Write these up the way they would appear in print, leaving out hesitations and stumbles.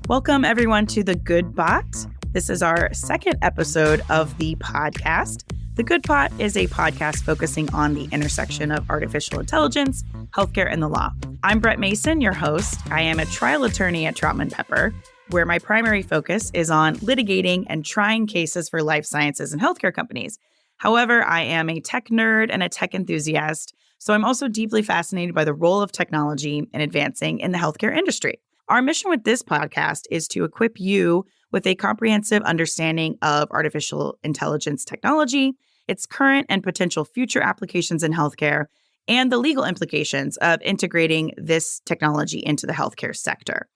Welcome, everyone, to The Good Bot. This is our second episode of the podcast. The Good Bot is a podcast focusing on the intersection of artificial intelligence, healthcare, and the law. I'm Brent Mason, your host. I am a trial attorney at Troutman Pepper, where my primary focus is on litigating and trying cases for life sciences and healthcare companies. However, I am a tech nerd and a tech enthusiast, so I'm also deeply fascinated by the role of technology in advancing in the healthcare industry. Our mission with this podcast is to equip you with a comprehensive understanding of artificial intelligence technology, its current and potential future applications in healthcare, and the legal implications of integrating this technology into the healthcare sector.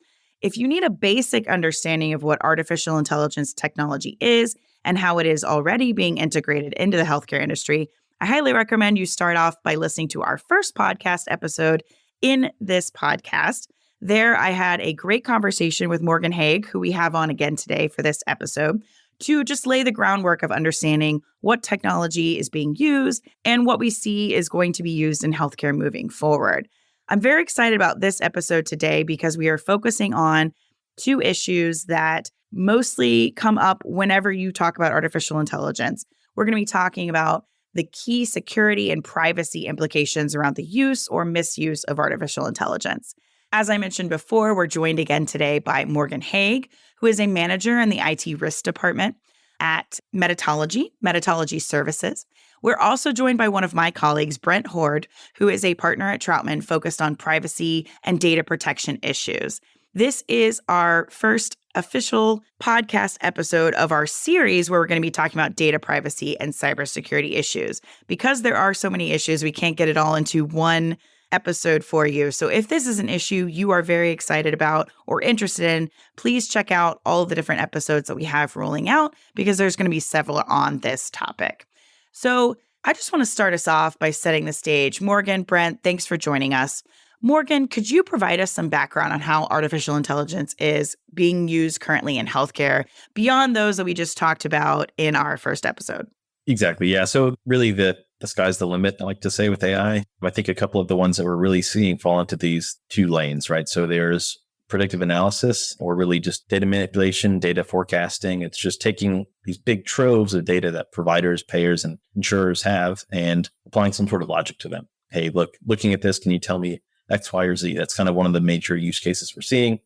If you need a basic understanding of what artificial intelligence technology is and how it is already being integrated into the healthcare industry, I highly recommend you start off by listening to our first podcast episode in this podcast. There, I had a great conversation with Morgan Hague, who we have on again today for this episode, to just lay the groundwork of understanding what technology is being used and what we see is going to be used in healthcare moving forward. I'm very excited about this episode today because we are focusing on two issues that mostly come up whenever you talk about artificial intelligence. We're going to be talking about the key security and privacy implications around the use or misuse of artificial intelligence. As I mentioned before, we're joined again today by Morgan Hague, who is a manager in the IT risk department at Meditology Services. We're also joined by one of my colleagues, Brent Hoard, who is a partner at Troutman focused on privacy and data protection issues. This is our first official podcast episode of our series where we're going to be talking about data privacy and cybersecurity issues. Because there are so many issues, we can't get it all into one episode for you. So if this is an issue you are very excited about or interested in, please check out all of the different episodes that we have rolling out because there's going to be several on this topic. So I just want to start us off by setting the stage. Morgan, Brent, thanks for joining us. Morgan, could you provide us some background on how artificial intelligence is being used currently in healthcare beyond those that we just talked about in our first episode? Exactly. Yeah. So really the sky's the limit, I like to say, with AI. I think a couple of the ones that we're really seeing fall into these two lanes, right? So there's predictive analysis, or really just data manipulation, data forecasting. It's just taking these big troves of data that providers, payers, and insurers have and applying some sort of logic to them. Hey, looking at this, can you tell me X, Y, or Z? That's kind of one of the major use cases we're seeing.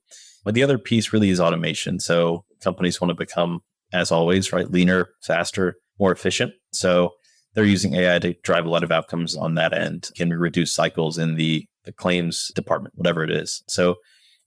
But the other piece really is automation. So companies want to become, as always, right, leaner, faster, more efficient. So they're using AI to drive a lot of outcomes on that end. Can we reduce cycles in the claims department, whatever it is? So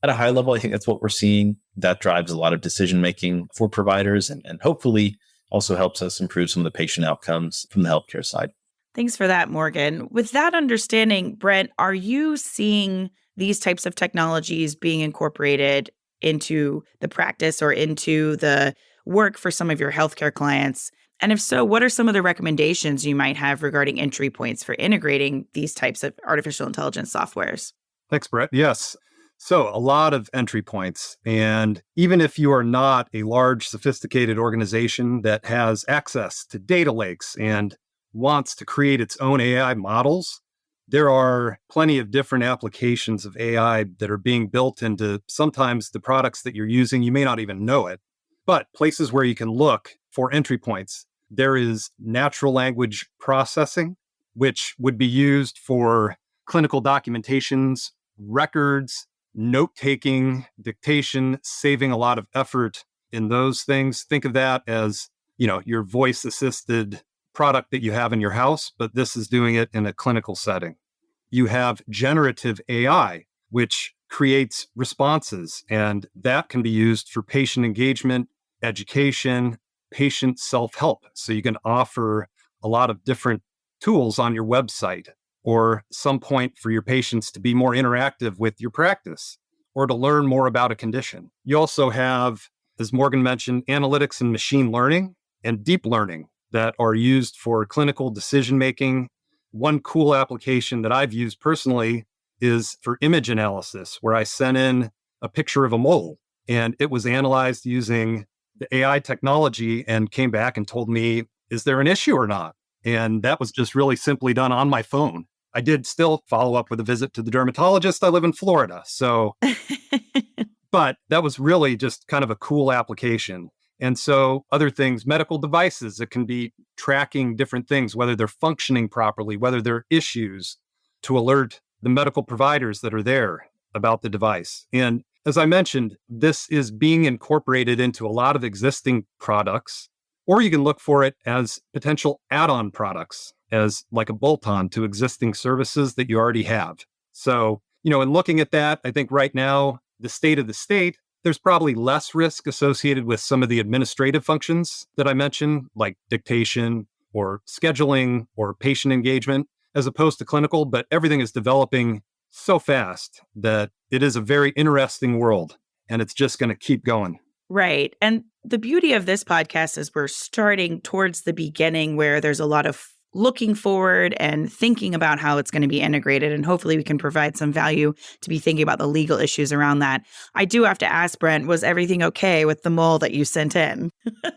at a high level, I think that's what we're seeing. That drives a lot of decision making for providers and hopefully also helps us improve some of the patient outcomes from the healthcare side. Thanks for that, Morgan. With that understanding, Brent, are you seeing these types of technologies being incorporated into the practice or into the work for some of your healthcare clients? And if so, what are some of the recommendations you might have regarding entry points for integrating these types of artificial intelligence softwares? Thanks, Brett. Yes. So a lot of entry points. And even if you are not a large, sophisticated organization that has access to data lakes and wants to create its own AI models, there are plenty of different applications of AI that are being built into sometimes the products that you're using. You may not even know it, but places where you can look for entry points. There is natural language processing, which would be used for clinical documentations, records, note-taking, dictation, saving a lot of effort in those things. Think of that as, your voice-assisted product that you have in your house, but this is doing it in a clinical setting. You have generative AI, which creates responses, and that can be used for patient engagement, education, patient self-help. So you can offer a lot of different tools on your website or some point for your patients to be more interactive with your practice or to learn more about a condition. You also have, as Morgan mentioned, analytics and machine learning and deep learning that are used for clinical decision-making. One cool application that I've used personally is for image analysis, where I sent in a picture of a mole and it was analyzed using the AI technology and came back and told me, is there an issue or not? And that was just really simply done on my phone. I did still follow up with a visit to the dermatologist. I live in Florida. So, but that was really just kind of a cool application. And so other things, medical devices that can be tracking different things, whether they're functioning properly, whether there are issues, to alert the medical providers that are there about the device. And as I mentioned, this is being incorporated into a lot of existing products, or you can look for it as potential add-on products, as like a bolt-on to existing services that you already have. So, in looking at that, I think right now, the state, there's probably less risk associated with some of the administrative functions that I mentioned, like dictation or scheduling or patient engagement, as opposed to clinical, but everything is developing so fast that it is a very interesting world, and it's just going to keep going. Right. And the beauty of this podcast is we're starting towards the beginning where there's a lot of looking forward and thinking about how it's going to be integrated. And hopefully we can provide some value to be thinking about the legal issues around that. I do have to ask, Brent, was everything okay with the mole that you sent in?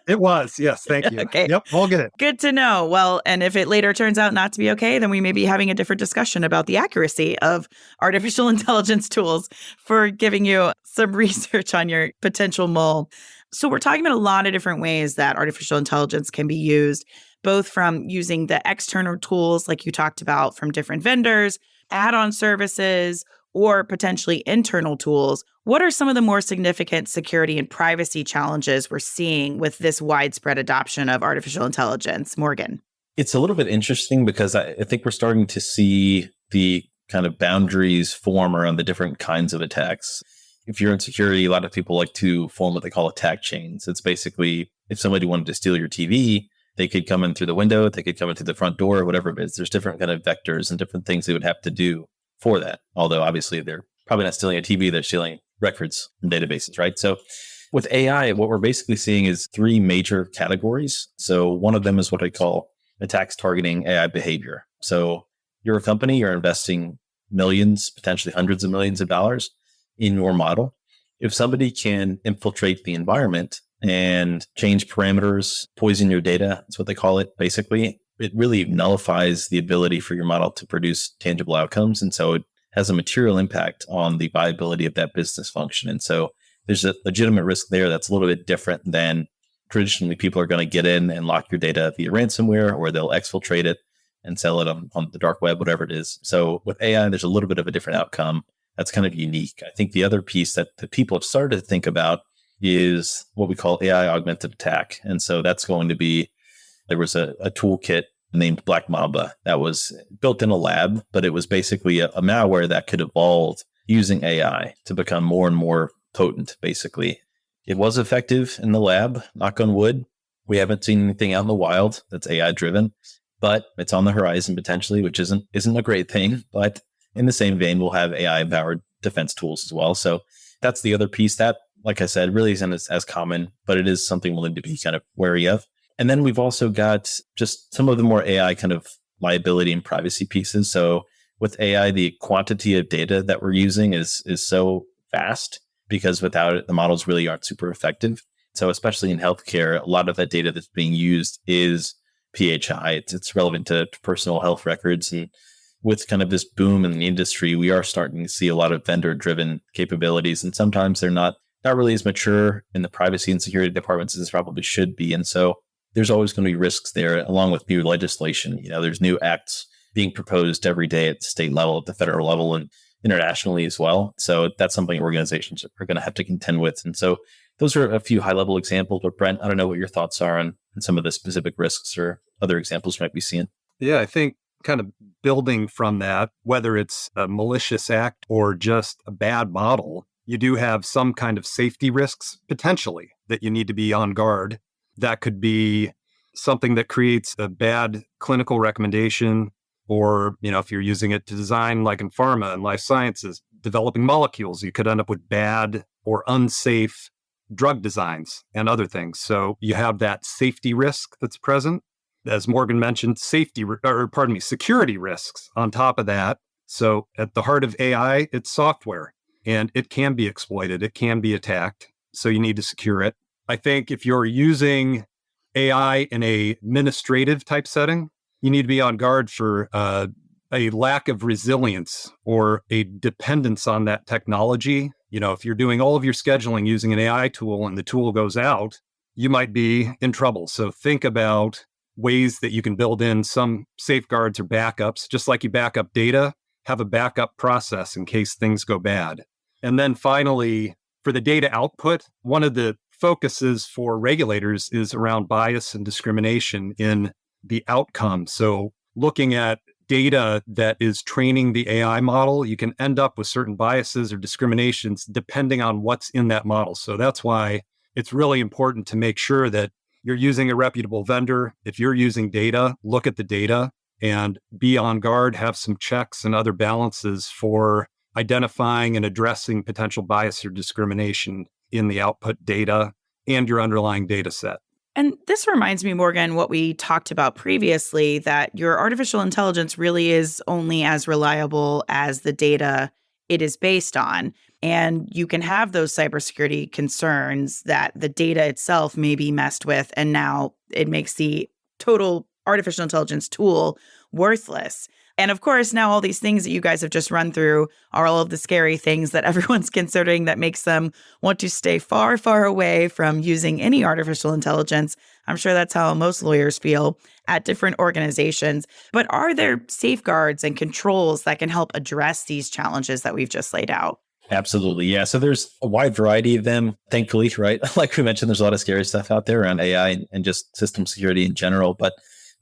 It was. Yes. Thank you. Okay. Yep. All good. Good to know. Well, and if it later turns out not to be okay, then we may be having a different discussion about the accuracy of artificial intelligence tools for giving you some research on your potential mole. So we're talking about a lot of different ways that artificial intelligence can be used, both from using the external tools like you talked about from different vendors, add-on services, or potentially internal tools. What are some of the more significant security and privacy challenges we're seeing with this widespread adoption of artificial intelligence? Morgan. It's a little bit interesting because I think we're starting to see the kind of boundaries form around the different kinds of attacks. If you're in security, a lot of people like to form what they call attack chains. It's basically if somebody wanted to steal your TV, they could come in through the window, they could come in through the front door, whatever it is. There's different kind of vectors and different things they would have to do for that. Although obviously they're probably not stealing a TV, they're stealing records and databases, right? So with AI, what we're basically seeing is three major categories. So one of them is what I call attacks targeting AI behavior. So you're a company, you're investing millions, potentially hundreds of millions of dollars in your model. If somebody can infiltrate the environment and change parameters, poison your data, that's what they call it, basically, it really nullifies the ability for your model to produce tangible outcomes. And so it has a material impact on the viability of that business function. And so there's a legitimate risk there that's a little bit different than traditionally people are going to get in and lock your data via ransomware, or they'll exfiltrate it and sell it on the dark web, whatever it is. So with AI, there's a little bit of a different outcome that's kind of unique. I think the other piece that the people have started to think about is what we call AI augmented attack. And so that's going to be, there was a toolkit named Black Mamba that was built in a lab, but it was basically a malware that could evolve using AI to become more and more potent, basically. It was effective in the lab, knock on wood. We haven't seen anything out in the wild that's AI driven, but it's on the horizon potentially, which isn't a great thing. But in the same vein, we'll have AI-powered defense tools as well. So that's the other piece that, like I said, really isn't as common, but it is something we'll need to be kind of wary of. And then we've also got just some of the more AI kind of liability and privacy pieces. So with AI, the quantity of data that we're using is so vast because without it, the models really aren't super effective. So especially in healthcare, a lot of that data that's being used is PHI. It's relevant to personal health records. And with kind of this boom in the industry, we are starting to see a lot of vendor-driven capabilities. And sometimes they're not really as mature in the privacy and security departments as probably should be. And so there's always going to be risks there, along with new legislation. There's new acts being proposed every day at the state level, at the federal level, and internationally as well. So that's something organizations are going to have to contend with. And so those are a few high-level examples. But Brent, I don't know what your thoughts are on some of the specific risks or other examples you might be seeing. Yeah, I think kind of building from that, whether it's a malicious act or just a bad model, you do have some kind of safety risks potentially that you need to be on guard. That could be something that creates a bad clinical recommendation, or, if you're using it to design, like in pharma and life sciences, developing molecules, you could end up with bad or unsafe drug designs and other things. So you have that safety risk that's present. As Morgan mentioned, security risks on top of that. So at the heart of AI, it's software, and it can be exploited. It can be attacked. So you need to secure it. I think if you're using AI in a administrative type setting, you need to be on guard for a lack of resilience or a dependence on that technology. If you're doing all of your scheduling using an AI tool and the tool goes out, you might be in trouble. So think about ways that you can build in some safeguards or backups. Just like you back up data, have a backup process in case things go bad. And then finally, for the data output, one of the focuses for regulators is around bias and discrimination in the outcome. So looking at data that is training the AI model, you can end up with certain biases or discriminations depending on what's in that model. So that's why it's really important to make sure that you're using a reputable vendor. If you're using data, look at the data and be on guard, have some checks and other balances for identifying and addressing potential bias or discrimination in the output data and your underlying data set. And this reminds me, Morgan, what we talked about previously, that your artificial intelligence really is only as reliable as the data it is based on. And you can have those cybersecurity concerns that the data itself may be messed with, and now it makes the total artificial intelligence tool worthless. And of course, now all these things that you guys have just run through are all of the scary things that everyone's considering that makes them want to stay far, far away from using any artificial intelligence. I'm sure that's how most lawyers feel at different organizations. But are there safeguards and controls that can help address these challenges that we've just laid out? Absolutely. Yeah. So there's a wide variety of them, thankfully, right? Like we mentioned, there's a lot of scary stuff out there around AI and just system security in general. But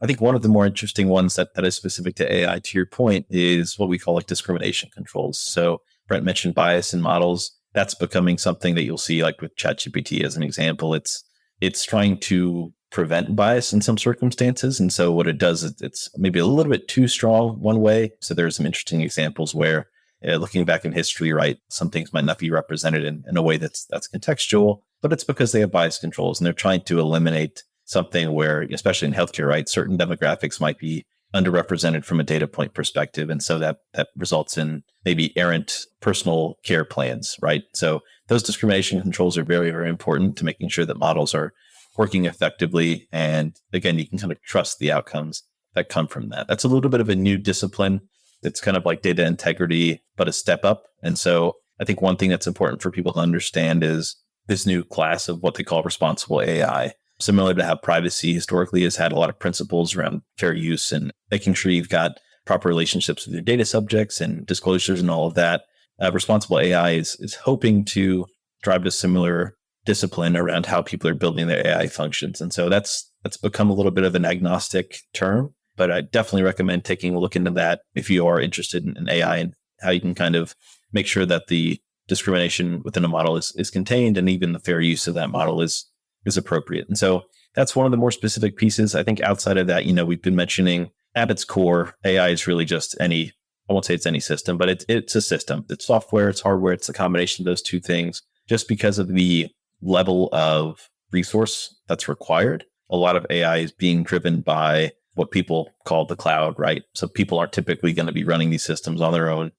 I think one of the more interesting ones that is specific to AI, to your point, is what we call like discrimination controls. So Brent mentioned bias in models. That's becoming something that you'll see like with ChatGPT as an example. It's trying to prevent bias in some circumstances. And so what it does is it's maybe a little bit too strong one way. So there's some interesting examples where looking back in history, right, some things might not be represented in a way that's contextual, but it's because they have bias controls and they're trying to eliminate something where, especially in healthcare, right, certain demographics might be underrepresented from a data point perspective. And so that results in maybe errant personal care plans, right? So those discrimination controls are very, very important to making sure that models are working effectively. And again, you can kind of trust the outcomes that come from that. That's a little bit of a new discipline. It's kind of like data integrity, but a step up. And so I think one thing that's important for people to understand is this new class of what they call responsible AI. Similar to how privacy historically has had a lot of principles around fair use and making sure you've got proper relationships with your data subjects and disclosures and all of that. Responsible AI is hoping to drive a similar discipline around how people are building their AI functions. And so that's become a little bit of an agnostic term, but I definitely recommend taking a look into that if you are interested in AI and how you can kind of make sure that the discrimination within a model is contained and even the fair use of that model is appropriate. And so that's one of the more specific pieces. I think outside of that, we've been mentioning at its core, AI is really just I won't say it's any system, but it's a system. It's software, it's hardware, it's a combination of those two things. Just because of the level of resource that's required, a lot of AI is being driven by what people call the cloud, right? So people aren't typically going to be running these systems on their own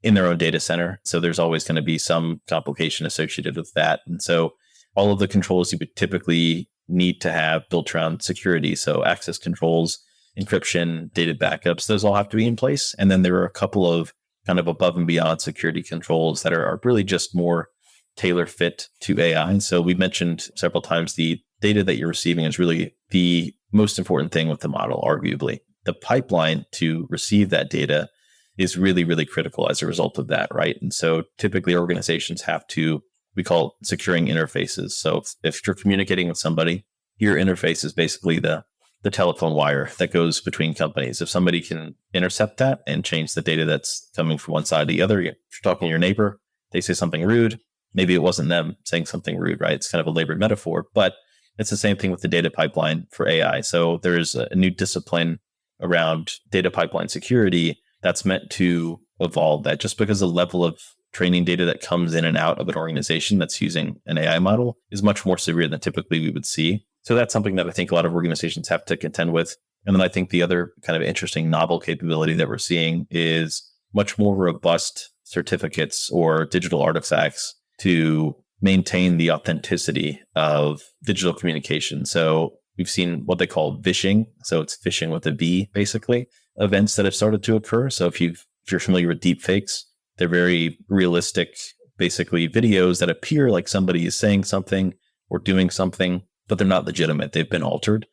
in their own data center. So there's always going to be some complication associated with that. And so all of the controls you would typically need to have built around security. So access controls, encryption, data backups, those all have to be in place. And then there are a couple of kind of above and beyond security controls that are really just more tailor fit to AI. And so we mentioned several times the data that you're receiving is really the most important thing with the model, arguably. The pipeline to receive that data is really, really critical as a result of that, right? And so typically organizations have to, we call it securing interfaces. So if you're communicating with somebody, your interface is basically the telephone wire that goes between companies. If somebody can intercept that and change the data that's coming from one side to the other, if you're talking to your neighbor, they say something rude, maybe it wasn't them saying something rude, right? It's kind of a labored metaphor, but it's the same thing with the data pipeline for AI. So there's a new discipline around data pipeline security that's meant to evolve that, just because the level of training data that comes in and out of an organization that's using an AI model is much more severe than typically we would see. So that's something that I think a lot of organizations have to contend with. And then I think the other kind of interesting novel capability that we're seeing is much more robust certificates or digital artifacts to maintain the authenticity of digital communication. So we've seen what they call vishing. So it's phishing with a V, basically. events that have started to occur. So if you're familiar with deep fakes, they're very realistic, basically videos that appear like somebody is saying something or doing something, but they're not legitimate. They've been altered.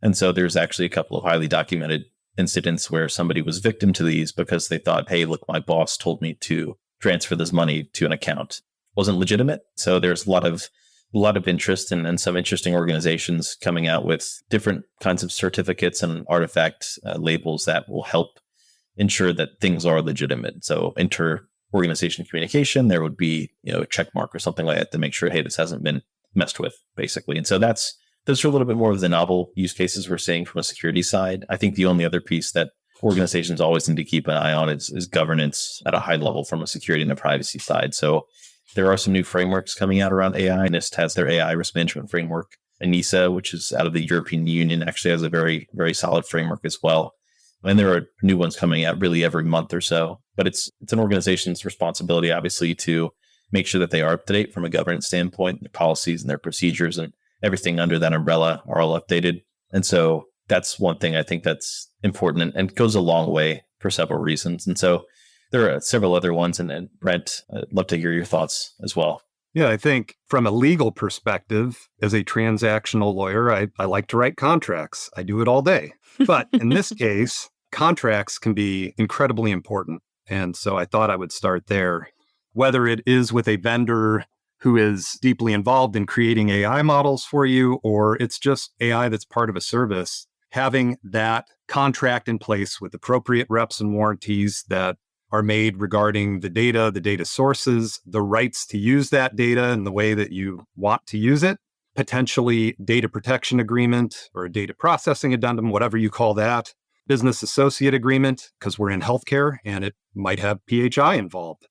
And so there's actually a couple of highly documented incidents where somebody was victim to these because they thought, hey, look, my boss told me to transfer this money to an account. Wasn't legitimate. So there's a lot of interest and some interesting organizations coming out with different kinds of certificates and artifact labels that will help ensure that things are legitimate. So inter-organization communication, there would be a check mark or something like that to make sure, hey, this hasn't been messed with, basically. And so those are a little bit more of the novel use cases we're seeing from a security side. I think the only other piece that organizations always need to keep an eye on is governance at a high level from a security and a privacy side. So there are some new frameworks coming out around AI. NIST has their AI risk management framework. ENISA, which is out of the European Union, actually has a very, very solid framework as well. And there are new ones coming out really every month or so. But it's an organization's responsibility, obviously, to make sure that they are up to date from a governance standpoint, their policies and their procedures and everything under that umbrella are all updated. And so that's one thing I think that's important and goes a long way for several reasons. And so there are several other ones. And Brent, I'd love to hear your thoughts as well. Yeah, I think from a legal perspective, as a transactional lawyer, I like to write contracts. I do it all day. But in this case, contracts can be incredibly important. And so I thought I would start there. Whether it is with a vendor who is deeply involved in creating AI models for you, or it's just AI that's part of a service, having that contract in place with appropriate reps and warranties that are made regarding the data sources, the rights to use that data in the way that you want to use it, potentially data protection agreement or a data processing addendum, whatever you call that, business associate agreement, because we're in healthcare and it might have PHI involved.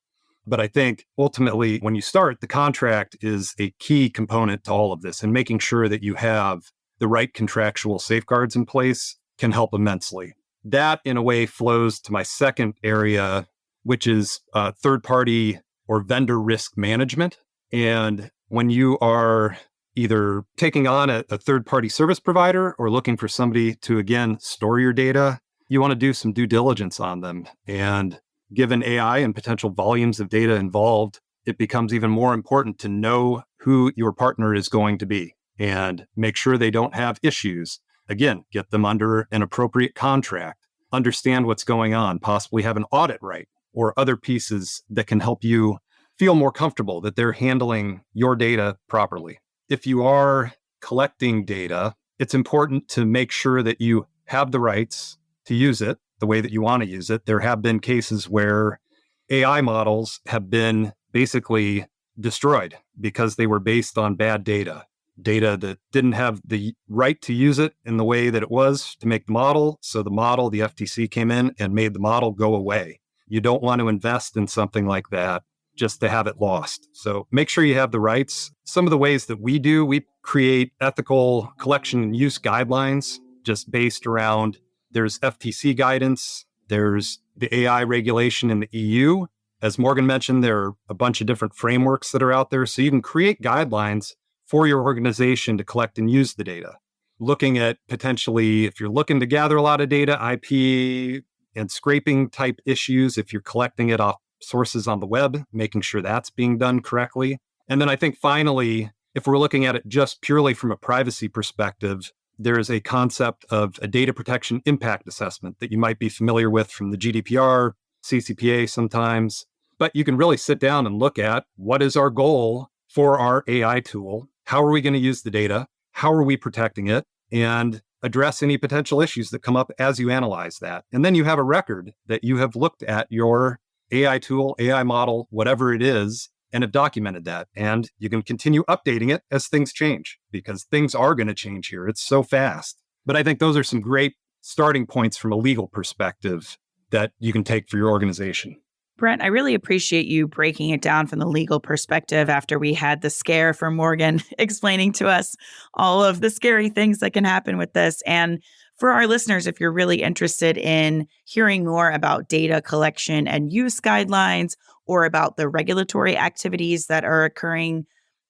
But I think ultimately, when you start, the contract is a key component to all of this, and making sure that you have the right contractual safeguards in place can help immensely. That, in a way, flows to my second area, which is third-party or vendor risk management. And when you are either taking on a third-party service provider or looking for somebody to, again, store your data, you want to do some due diligence on them. And given AI and potential volumes of data involved, it becomes even more important to know who your partner is going to be and make sure they don't have issues. Again, get them under an appropriate contract, understand what's going on, possibly have an audit right or other pieces that can help you feel more comfortable that they're handling your data properly. If you are collecting data, it's important to make sure that you have the rights to use it the way that you want to use it. There have been cases where AI models have been basically destroyed because they were based on bad data that didn't have the right to use it in the way that it was to make the model. So the FTC came in and made the model go away. You don't want to invest in something like that just to have it lost. So make sure you have the rights. Some of the ways that we create ethical collection and use guidelines just based around there's FTC guidance, there's the AI regulation in the EU. As Morgan mentioned, there are a bunch of different frameworks that are out there. So you can create guidelines for your organization to collect and use the data. Looking at potentially, if you're looking to gather a lot of data, IP and scraping type issues, if you're collecting it off sources on the web, making sure that's being done correctly. And then I think finally, if we're looking at it just purely from a privacy perspective, there is a concept of a data protection impact assessment that you might be familiar with from the GDPR, CCPA sometimes. But you can really sit down and look at what is our goal for our AI tool? How are we going to use the data? How are we protecting it? And address any potential issues that come up as you analyze that. And then you have a record that you have looked at your AI tool, AI model, whatever it is, and have documented that. And you can continue updating it as things change, because things are going to change here. It's so fast. But I think those are some great starting points from a legal perspective that you can take for your organization. Brent, I really appreciate you breaking it down from the legal perspective after we had the scare from Morgan explaining to us all of the scary things that can happen with this. And for our listeners, if you're really interested in hearing more about data collection and use guidelines or about the regulatory activities that are occurring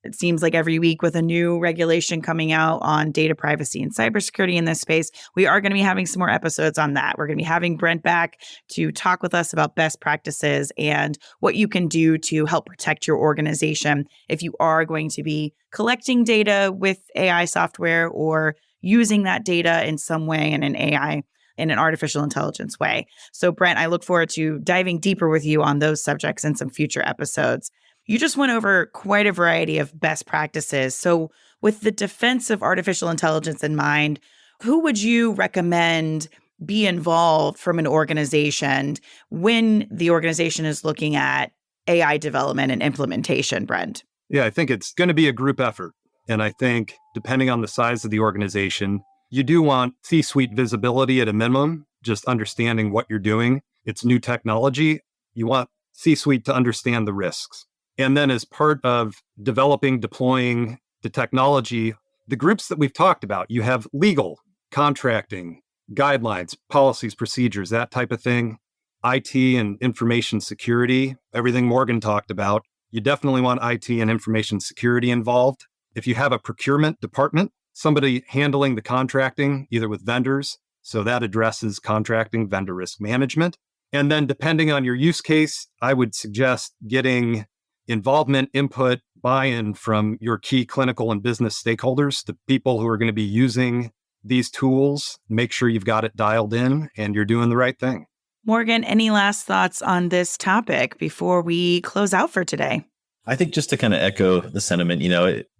It seems like every week with a new regulation coming out on data privacy and cybersecurity in this space, we are going to be having some more episodes on that. We're going to be having Brent back to talk with us about best practices and what you can do to help protect your organization if you are going to be collecting data with AI software or using that data in some way in an AI, in an artificial intelligence way. So Brent, I look forward to diving deeper with you on those subjects in some future episodes. You just went over quite a variety of best practices. So with the defense of artificial intelligence in mind, who would you recommend be involved from an organization when the organization is looking at AI development and implementation, Brent? Yeah, I think it's going to be a group effort. And I think depending on the size of the organization, you do want C-suite visibility at a minimum, just understanding what you're doing. It's new technology. You want C-suite to understand the risks. And then as part of developing, deploying the technology, the groups that we've talked about, you have legal, contracting, guidelines, policies, procedures, that type of thing, IT and information security, everything Morgan talked about. You definitely want IT and information security involved. If you have a procurement department, somebody handling the contracting, either with vendors, so that addresses contracting, vendor risk management. And then depending on your use case, I would suggest getting involvement, input, buy-in from your key clinical and business stakeholders, the people who are going to be using these tools. Make sure you've got it dialed in and you're doing the right thing. Morgan, any last thoughts on this topic before we close out for today? I think just to kind of echo the sentiment,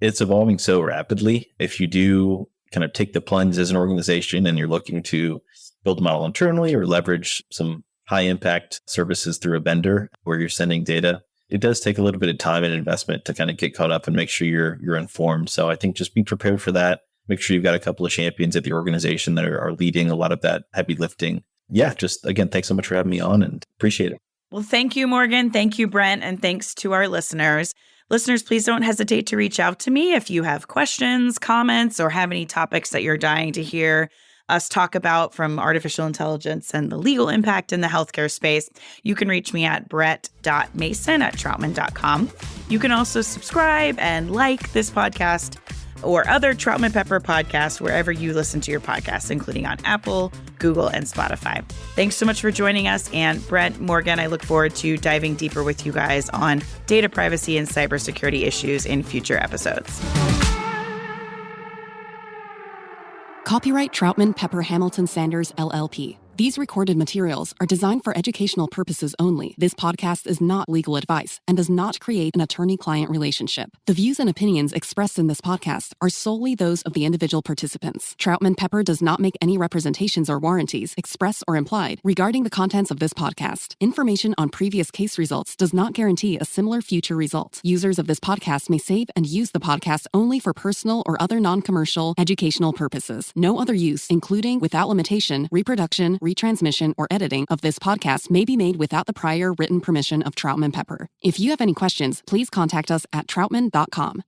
it's evolving so rapidly. If you do kind of take the plunge as an organization and you're looking to build a model internally or leverage some high impact services through a vendor where you're sending data, it does take a little bit of time and investment to kind of get caught up and make sure you're informed. So I think just be prepared for that. Make sure you've got a couple of champions at the organization that are leading a lot of that heavy lifting. Yeah, just again, thanks so much for having me on and appreciate it. Well, thank you, Morgan. Thank you, Brent. And thanks to our listeners. Listeners, please don't hesitate to reach out to me if you have questions, comments, or have any topics that you're dying to hear us talk about from artificial intelligence and the legal impact in the healthcare space. You can reach me at brett.mason@troutman.com. You can also subscribe and like this podcast or other Troutman Pepper podcasts wherever you listen to your podcasts, including on Apple, Google, and Spotify. Thanks so much for joining us. And Brent, Morgan, I look forward to diving deeper with you guys on data privacy and cybersecurity issues in future episodes. Copyright Troutman Pepper Hamilton Sanders, LLP. These recorded materials are designed for educational purposes only. This podcast is not legal advice and does not create an attorney-client relationship. The views and opinions expressed in this podcast are solely those of the individual participants. Troutman Pepper does not make any representations or warranties, express or implied, regarding the contents of this podcast. Information on previous case results does not guarantee a similar future result. Users of this podcast may save and use the podcast only for personal or other non-commercial educational purposes. No other use, including, without limitation, reproduction, retransmission, or editing of this podcast may be made without the prior written permission of Troutman Pepper. If you have any questions, please contact us at troutman.com.